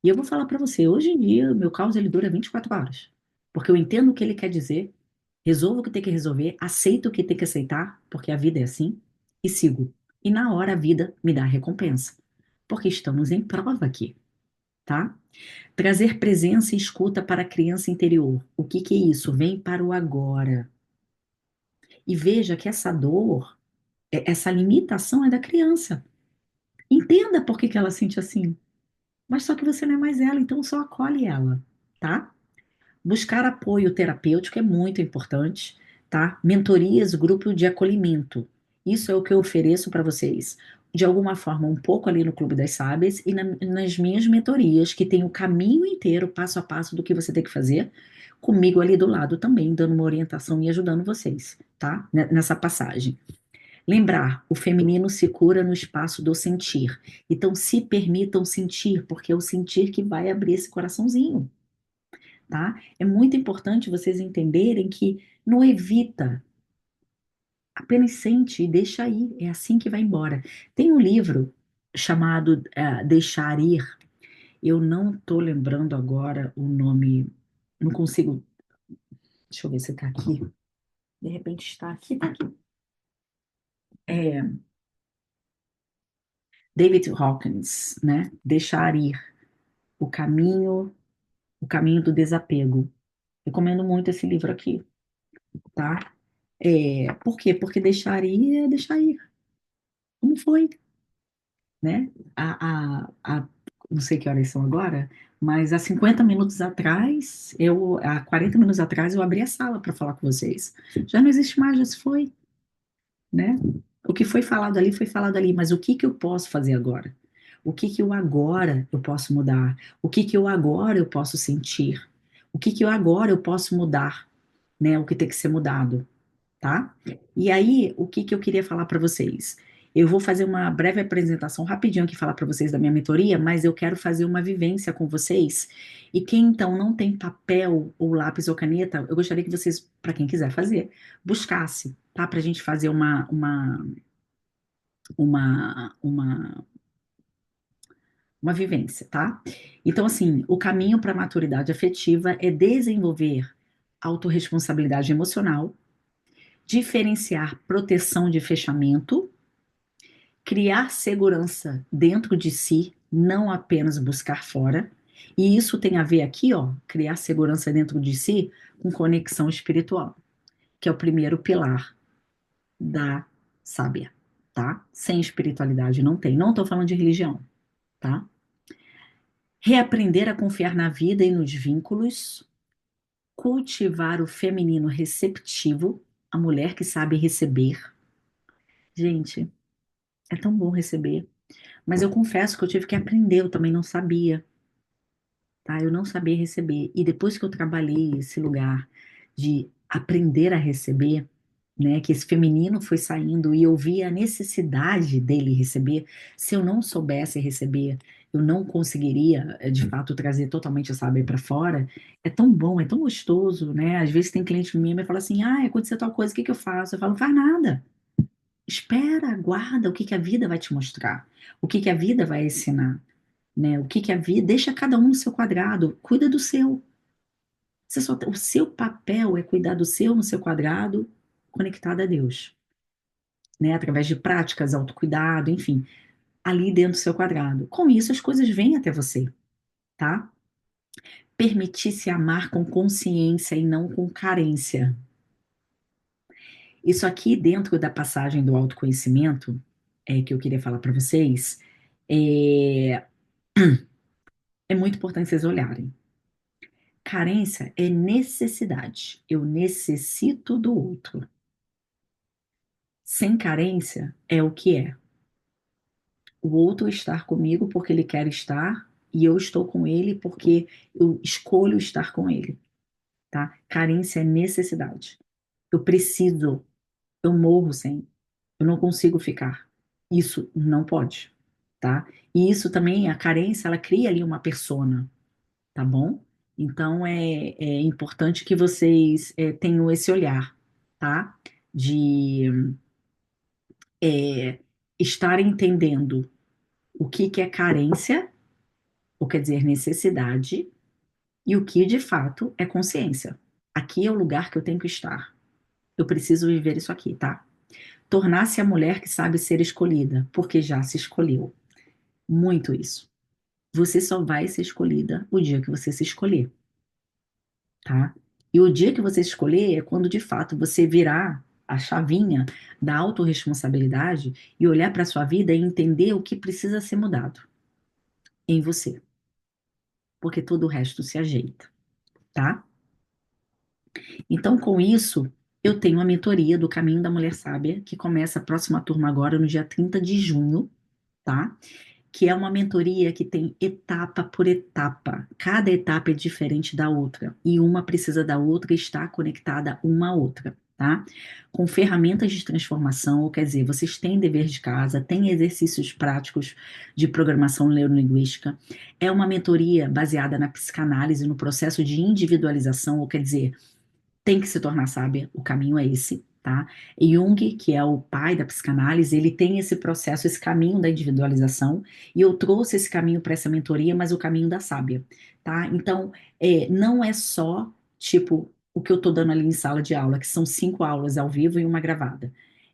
E eu vou falar para você, hoje em dia, o meu caos ele dura 24 horas. Porque eu entendo o que ele quer dizer, resolvo o que tem que resolver, aceito o que tem que aceitar, porque a vida é assim, e sigo. E na hora a vida me dá a recompensa. Porque estamos em prova aqui, tá? Trazer presença e escuta para a criança interior. O que que é isso? Vem para o agora. E veja que essa dor, essa limitação é da criança. Entenda por que que ela sente assim. Mas só que você não é mais ela, então só acolhe ela, tá? Buscar apoio terapêutico é muito importante, tá? Mentorias, grupo de acolhimento. Isso é o que eu ofereço para vocês. De alguma forma, um pouco ali no Clube das Sábias e nas minhas mentorias, que tem o caminho inteiro, passo a passo do que você tem que fazer, comigo ali do lado também, dando uma orientação e ajudando vocês, tá? Nessa passagem. Lembrar, o feminino se cura no espaço do sentir. Então, se permitam sentir, porque é o sentir que vai abrir esse coraçãozinho, tá? É muito importante vocês entenderem que não evita, apenas sente e deixa aí, é assim que vai embora. Tem um livro chamado Deixar Ir, eu não tô lembrando agora o nome, não consigo, deixa eu ver se tá aqui, de repente está aqui, tá aqui. É, David Hawkins, né? Deixar Ir, o caminho, o caminho do desapego. Recomendo muito esse livro aqui, tá? Por quê? Porque deixar ir é deixar ir. Como foi, né? Não sei que horas são agora, mas há 50 minutos atrás, há 40 minutos atrás, eu abri a sala para falar com vocês. Já não existe mais, já se foi, né? O que foi falado ali, mas o que que eu posso fazer agora? O que que eu agora eu posso mudar? O que que eu agora eu posso sentir? O que que eu agora eu posso mudar, né? O que tem que ser mudado, tá? E aí, o que que eu queria falar para vocês? Eu vou fazer uma breve apresentação rapidinho aqui, falar para vocês da minha mentoria, mas eu quero fazer uma vivência com vocês. E quem então não tem papel ou lápis ou caneta, eu gostaria que vocês, para quem quiser fazer, buscasse, tá? Para a gente fazer uma, uma, uma vivência, tá? Então, assim, o caminho para a maturidade afetiva é desenvolver autorresponsabilidade emocional, diferenciar proteção de fechamento, criar segurança dentro de si, não apenas buscar fora. E isso tem a ver aqui, ó, criar segurança dentro de si com conexão espiritual, que é o primeiro pilar da sábia, tá? Sem espiritualidade não tem. Não estou falando de religião, tá? Reaprender a confiar na vida e nos vínculos, cultivar o feminino receptivo, a mulher que sabe receber. Gente, é tão bom receber. Mas eu confesso que eu tive que aprender, eu também não sabia, tá? Eu não sabia receber. E depois que eu trabalhei esse lugar de aprender a receber, né, que esse feminino foi saindo e eu vi a necessidade dele receber, se eu não soubesse receber, eu não conseguiria, de fato, trazer totalmente a saber para fora. É tão bom, é tão gostoso, né? Às vezes tem cliente meu e fala assim: ah, aconteceu tal coisa, o que que eu faço? Eu falo: não faz nada. Espera, aguarda o que que a vida vai te mostrar, o que que a vida vai ensinar, né? O que que a vida, deixa cada um no seu quadrado, cuida do seu. O seu papel é cuidar do seu no seu quadrado, conectado a Deus, né? Através de práticas, autocuidado, enfim, ali dentro do seu quadrado. Com isso, as coisas vêm até você, tá? Permitir se amar com consciência e não com carência. Isso aqui, dentro da passagem do autoconhecimento, que eu queria falar para vocês, é, é muito importante vocês olharem. Carência é necessidade. Eu necessito do outro. Sem carência é o que é. O outro estar comigo porque ele quer estar e eu estou com ele porque eu escolho estar com ele, tá? Carência é necessidade. Eu preciso, eu morro sem, eu não consigo ficar. Isso não pode, tá? E isso também, a carência, ela cria ali uma persona, tá bom? Então é importante que vocês tenham esse olhar, tá? De é, estar entendendo o que que é carência, ou quer dizer necessidade, e o que de fato é consciência. Aqui é o lugar que eu tenho que estar. Eu preciso viver isso aqui, tá? Tornar-se a mulher que sabe ser escolhida, porque já se escolheu. Muito isso. Você só vai ser escolhida o dia que você se escolher, tá? E o dia que você escolher é quando de fato você virar a chavinha da autorresponsabilidade e olhar para sua vida e entender o que precisa ser mudado em você, porque todo o resto se ajeita, tá? Então, com isso, eu tenho a mentoria do Caminho da Mulher Sábia, que começa a próxima turma agora no dia 30 de junho, tá? Que é uma mentoria que tem etapa por etapa. Cada etapa é diferente da outra e uma precisa da outra e está conectada uma à outra, tá? Com ferramentas de transformação, ou quer dizer, vocês têm dever de casa, têm exercícios práticos de programação neurolinguística. É uma mentoria baseada na psicanálise, no processo de individualização, ou quer dizer, tem que se tornar sábia, o caminho é esse, tá? E Jung, que é o pai da psicanálise, ele tem esse processo, esse caminho da individualização, e eu trouxe esse caminho para essa mentoria, mas o caminho da sábia, tá? Então, não é só, tipo, o que eu tô dando ali em sala de aula, que são 5 aulas ao vivo e uma gravada.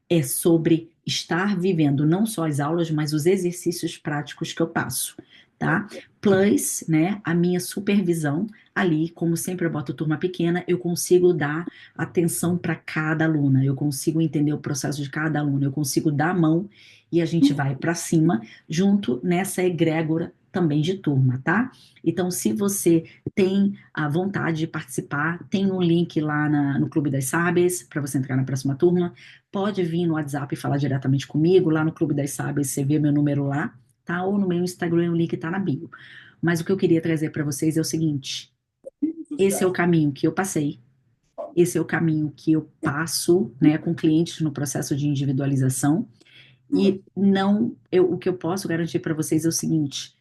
É sobre estar vivendo não só as aulas, mas os exercícios práticos que eu passo, tá? Plus, né, a minha supervisão ali, como sempre eu boto turma pequena, eu consigo dar atenção para cada aluna, eu consigo entender o processo de cada aluna, eu consigo dar a mão e a gente vai para cima junto nessa egrégora também de turma, tá? Então, se você tem a vontade de participar, tem um link lá no Clube das Sábias para você entrar na próxima turma. Pode vir no WhatsApp e falar diretamente comigo, lá no Clube das Sábias, você vê meu número lá, tá? Ou no meu Instagram, o link tá na bio. Mas o que eu queria trazer para vocês é o seguinte: esse é o caminho que eu passei, esse é o caminho que eu passo, né, com clientes no processo de individualização. E não, o que eu posso garantir para vocês é o seguinte: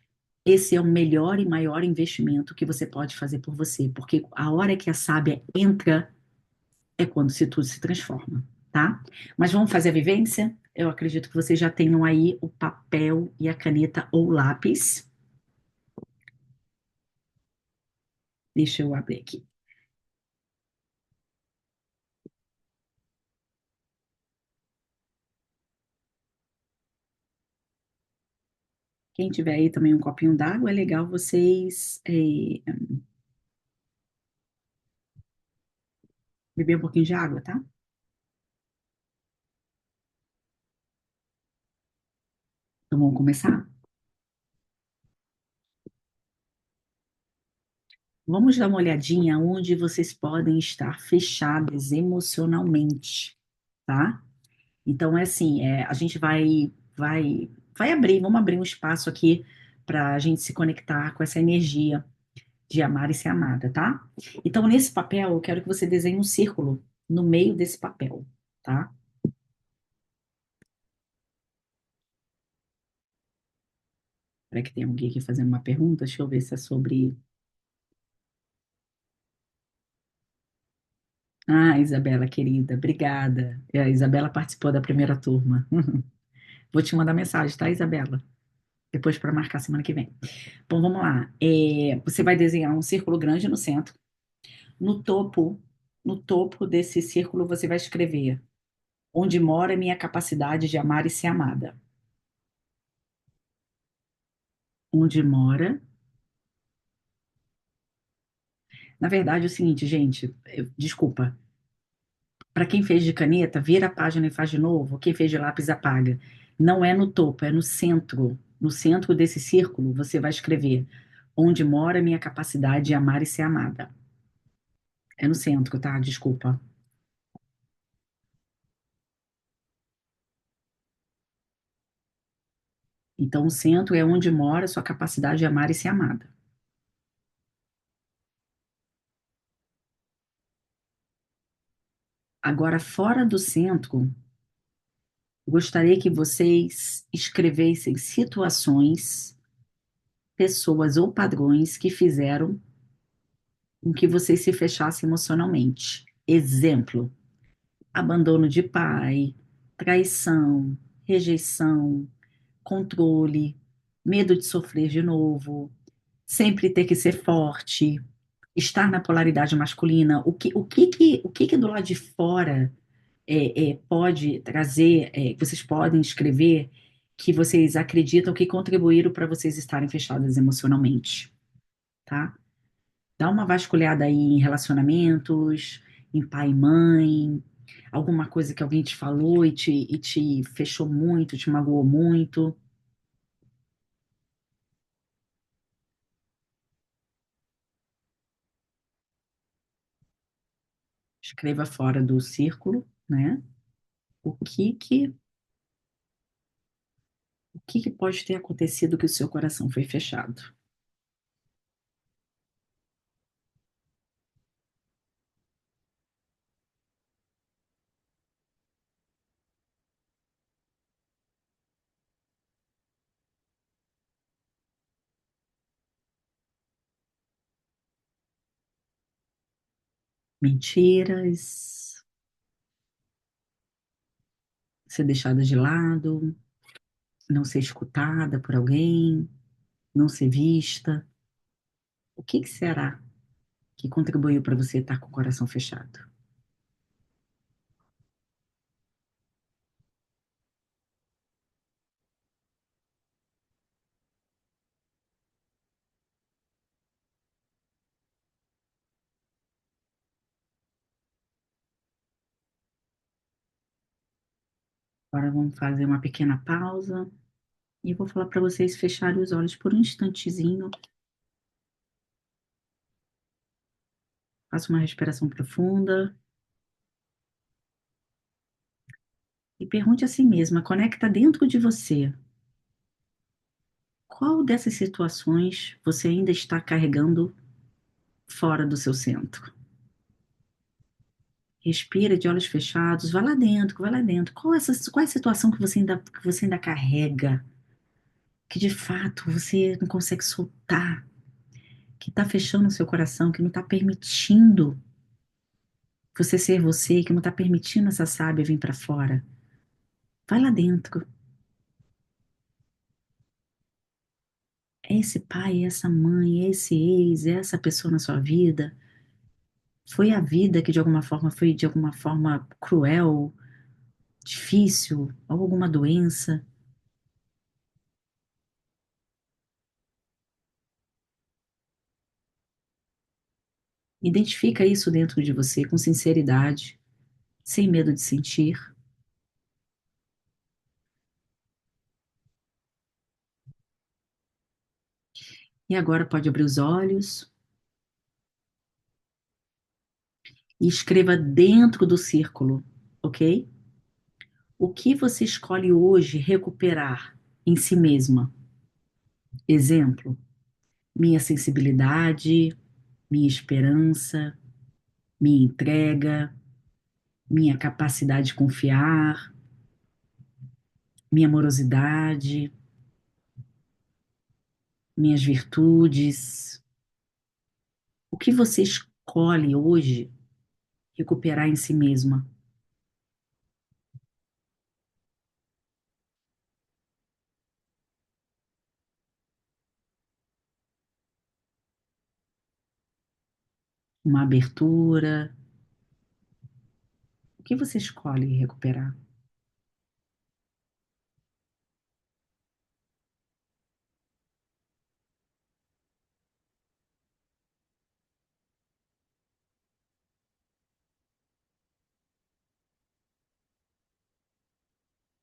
esse é o melhor e maior investimento que você pode fazer por você, porque a hora que a sábia entra é quando se tudo se transforma, tá? Mas vamos fazer a vivência? Eu acredito que vocês já tenham aí o papel e a caneta ou lápis. Deixa eu abrir aqui. Quem tiver aí também um copinho d'água, é legal vocês beber um pouquinho de água, tá? vamos começar? Vamos dar uma olhadinha onde vocês podem estar fechados emocionalmente, tá? Então, é assim, a gente vai abrir, vamos abrir um espaço aqui para a gente se conectar com essa energia de amar e ser amada, tá? Então, nesse papel, eu quero que você desenhe um círculo no meio desse papel, tá? Para que tem alguém aqui fazendo uma pergunta, deixa eu ver se é sobre. Ah, Isabela, querida, obrigada. A Isabela participou da primeira turma. Vou te mandar mensagem, tá, Isabela? Depois para marcar semana que vem. Bom, vamos lá. Você vai desenhar um círculo grande no centro. No topo, no topo desse círculo, você vai escrever: onde mora minha capacidade de amar e ser amada. Onde mora. Na verdade, é o seguinte, gente, desculpa. Para quem fez de caneta, vira a página e faz de novo. Quem fez de lápis, apaga. Não é no topo, é no centro. No centro desse círculo, você vai escrever: onde mora minha capacidade de amar e ser amada. É no centro, tá? Desculpa. Então, o centro é onde mora a sua capacidade de amar e ser amada. Agora, fora do centro, gostaria que vocês escrevessem situações, pessoas ou padrões que fizeram com que vocês se fechassem emocionalmente. Exemplo: abandono de pai, traição, rejeição, controle, medo de sofrer de novo, sempre ter que ser forte, estar na polaridade masculina. O que que do lado de fora pode trazer, vocês podem escrever que vocês acreditam que contribuíram para vocês estarem fechadas emocionalmente, tá? Dá uma vasculhada aí em relacionamentos, em pai e mãe, alguma coisa que alguém te falou e te fechou muito, te magoou muito. Escreva fora do círculo, né? O que que, o que que pode ter acontecido que o seu coração foi fechado? Mentiras, ser deixada de lado, não ser escutada por alguém, não ser vista. O que que será que contribuiu para você estar com o coração fechado? Agora vamos fazer uma pequena pausa e eu vou falar para vocês fecharem os olhos por um instantezinho. Faça uma respiração profunda e pergunte a si mesma, conecta dentro de você. Qual dessas situações você ainda está carregando fora do seu centro? Respira de olhos fechados, vai lá dentro, vai lá dentro. Qual é a situação que você ainda carrega, que de fato você não consegue soltar, que está fechando o seu coração, que não está permitindo você ser você, que não está permitindo essa sábia vir para fora? Vai lá dentro. É esse pai, é essa mãe, é esse ex, é essa pessoa na sua vida. Foi a vida que de alguma forma foi de alguma forma cruel, difícil, ou alguma doença. Identifica isso dentro de você com sinceridade, sem medo de sentir. E agora pode abrir os olhos e escreva dentro do círculo, ok? O que você escolhe hoje recuperar em si mesma? Exemplo, minha sensibilidade, minha esperança, minha entrega, minha capacidade de confiar, minha amorosidade, minhas virtudes. O que você escolhe hoje recuperar em si mesma? Uma abertura? O que você escolhe recuperar?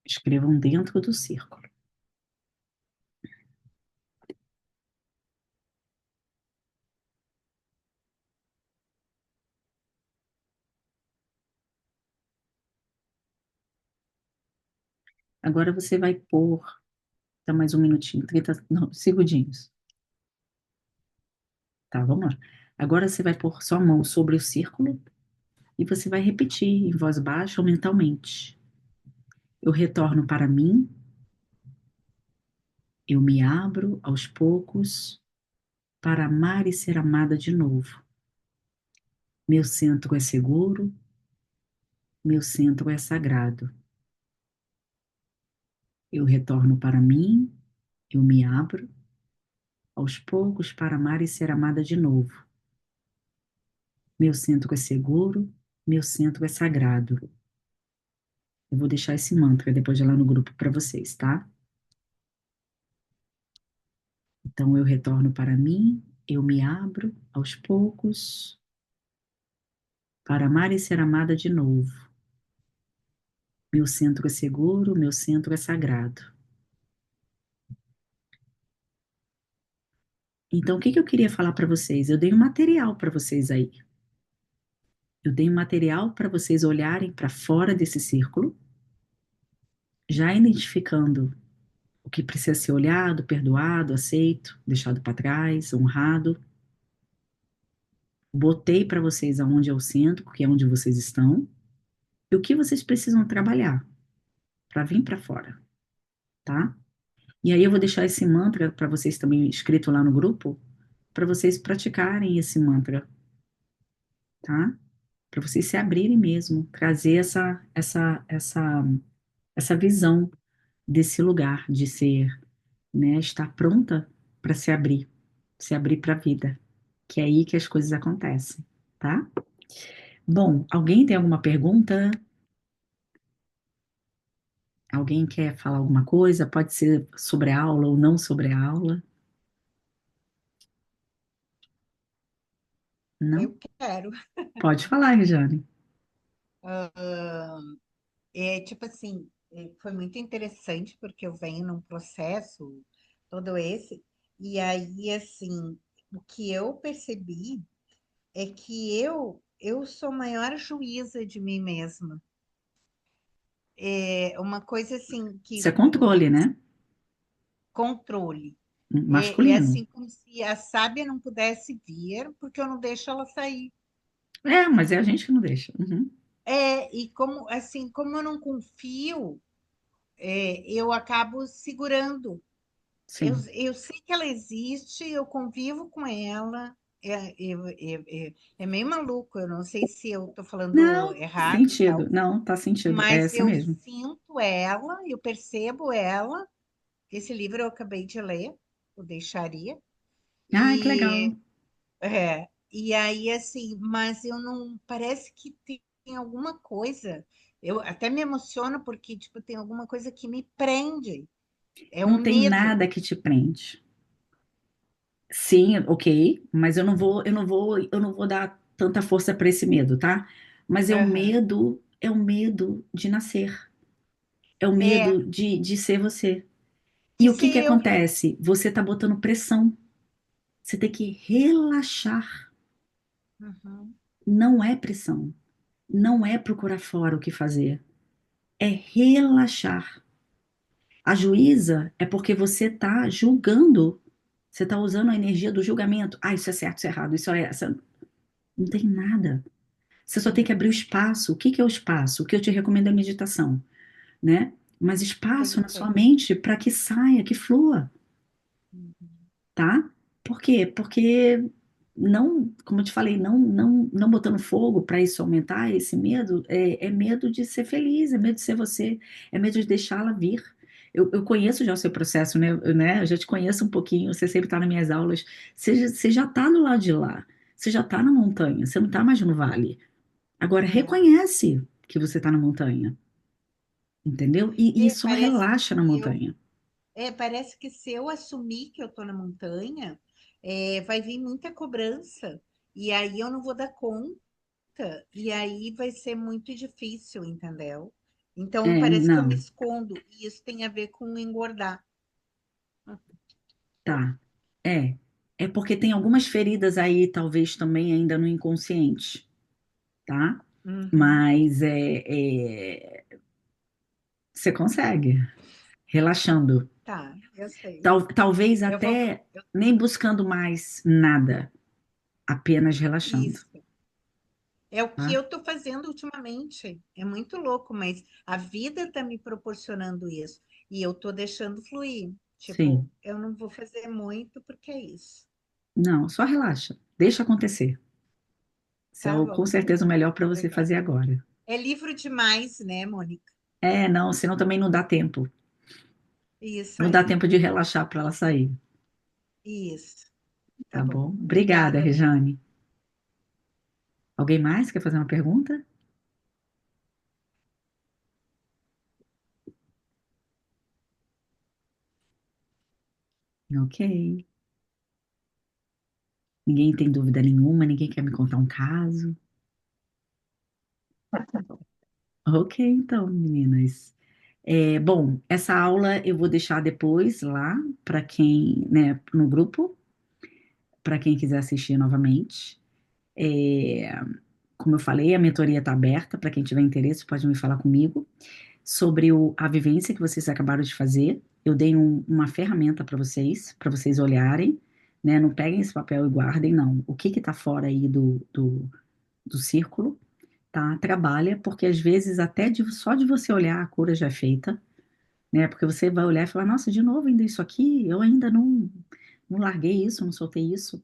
Escrevam dentro do círculo. Agora você vai pôr, dá mais um minutinho, 30, não, segundinhos. Tá, vamos lá. Agora você vai pôr sua mão sobre o círculo e você vai repetir em voz baixa ou mentalmente. Eu retorno para mim, eu me abro aos poucos para amar e ser amada de novo. Meu centro é seguro, meu centro é sagrado. Eu retorno para mim, eu me abro aos poucos para amar e ser amada de novo. Meu centro é seguro, meu centro é sagrado. Eu vou deixar esse mantra depois de lá no grupo para vocês, tá? Então eu retorno para mim, eu me abro aos poucos para amar e ser amada de novo. Meu centro é seguro, meu centro é sagrado. Então, o que que eu queria falar para vocês? Eu dei um material para vocês aí. Eu dei um material para vocês olharem para fora desse círculo, já identificando o que precisa ser olhado, perdoado, aceito, deixado para trás, honrado. Botei para vocês aonde é o centro, porque é onde vocês estão, e o que vocês precisam trabalhar para vir para fora, tá? E aí eu vou deixar esse mantra para vocês também escrito lá no grupo, para vocês praticarem esse mantra, tá? Para vocês se abrirem mesmo, trazer essa visão desse lugar de ser, né, estar pronta para se abrir para a vida, que é aí que as coisas acontecem, tá? Bom, alguém tem alguma pergunta? Alguém quer falar alguma coisa? Pode ser sobre a aula ou não sobre a aula? Não? Eu quero. Pode falar, Rejane. Ah, é tipo assim, foi muito interessante porque eu venho num processo todo esse, e aí assim, o que eu percebi é que eu sou a maior juíza de mim mesma. É uma coisa assim Isso é que controle, né? controle. É Masculino. assim como se a sábia não pudesse vir, porque eu não deixo ela sair. É, mas é a gente que não deixa. Uhum. E como assim, como eu não confio, eu acabo segurando. Sim. Eu sei que ela existe, eu convivo com ela. É meio maluco, eu não sei se eu estou falando Não, errado e sentido. tal, Não, tá sentido. É mas assim eu mesmo. sinto ela, eu percebo ela. Esse livro eu acabei de ler, o Deixaria, Ah, que legal. e aí assim, mas eu não, parece que tem alguma coisa, eu até me emociono porque tipo, tem alguma coisa que me prende, é um Não tem medo. nada que te prende. Sim, ok, mas eu não vou dar tanta força para esse medo, tá? Mas Aham. é o medo de nascer, é o É, medo de ser você. E o isso que que eu. acontece? Você tá botando pressão. Você tem que relaxar. Uhum. Não é pressão. Não é procurar fora o que fazer. É relaxar. A juíza é porque você está julgando. Você está usando a energia do julgamento. Ah, isso é certo, isso é errado, isso é essa. Não tem nada. Você só tem que abrir o espaço. O que que é o espaço? O que eu te recomendo é a meditação, né? Mas espaço na sua Perfeito. mente para que saia, que flua, Uhum. tá? Por quê? Porque não, como eu te falei, não botando fogo para isso aumentar esse medo, é medo de ser feliz, é medo de ser você, é medo de deixá-la vir. Eu conheço já o seu processo, né? Eu já te conheço um pouquinho, você sempre está nas minhas aulas. Você já está do lado de lá, você já está na montanha, você não está mais no vale. Agora É. reconhece que você está na montanha, entendeu? E só Parece que relaxa na se eu, montanha. parece que se eu assumir que eu tô na montanha, vai vir muita cobrança. E aí eu não vou dar conta. E aí vai ser muito difícil, entendeu? Então É, parece que eu me não, escondo. E isso tem a ver com engordar. tá. É. É porque tem algumas feridas aí, talvez também ainda no inconsciente, tá? Uhum. Mas você consegue, relaxando. Tá, eu sei. Talvez Eu vou. até nem buscando mais nada, apenas relaxando, Isso. É o que tá? eu estou fazendo ultimamente. É muito louco, mas a vida está me proporcionando isso. E eu estou deixando fluir. Tipo, Sim. eu não vou fazer muito porque é isso. Não, só relaxa. Deixa acontecer. Isso é Tá com bom. certeza o melhor para você Legal. fazer agora. É livro demais, né, Mônica? É, não, senão também não dá tempo. Isso Não dá aí. tempo de relaxar para ela sair, Isso. Tá tá bom. bom? Obrigada, Obrigada, Mônica. Rejane. Alguém mais quer fazer uma pergunta? Ok. Ninguém tem dúvida nenhuma, ninguém quer me contar um caso. Ok, então, meninas. Bom, essa aula eu vou deixar depois lá para quem, né, no grupo, para quem quiser assistir novamente. É, como eu falei, a mentoria está aberta para quem tiver interesse, pode me falar comigo sobre a vivência que vocês acabaram de fazer. Eu dei uma ferramenta para vocês olharem, né? Não peguem esse papel e guardem, não. O que está fora aí do círculo, tá? Trabalha, porque às vezes até só de você olhar a cura já é feita, né? Porque você vai olhar e falar, nossa, de novo ainda isso aqui, eu ainda não larguei isso, não soltei isso,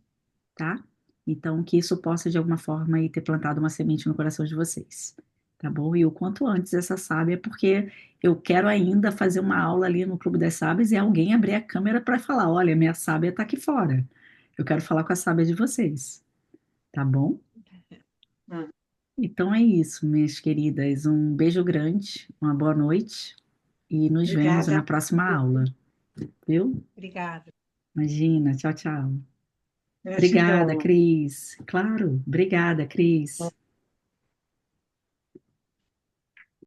tá? Então, que isso possa de alguma forma aí ter plantado uma semente no coração de vocês, tá bom? E o quanto antes essa sábia, porque eu quero ainda fazer uma aula ali no Clube das Sábias e alguém abrir a câmera para falar, olha, minha sábia tá aqui fora. Eu quero falar com a sábia de vocês, tá bom? Hum. Então é isso, minhas queridas. Um beijo grande, uma boa noite e nos vemos na Obrigada. próxima aula, viu? Obrigada. Imagina, tchau, tchau. Obrigada, Gratidão. Cris. Claro, obrigada, Cris.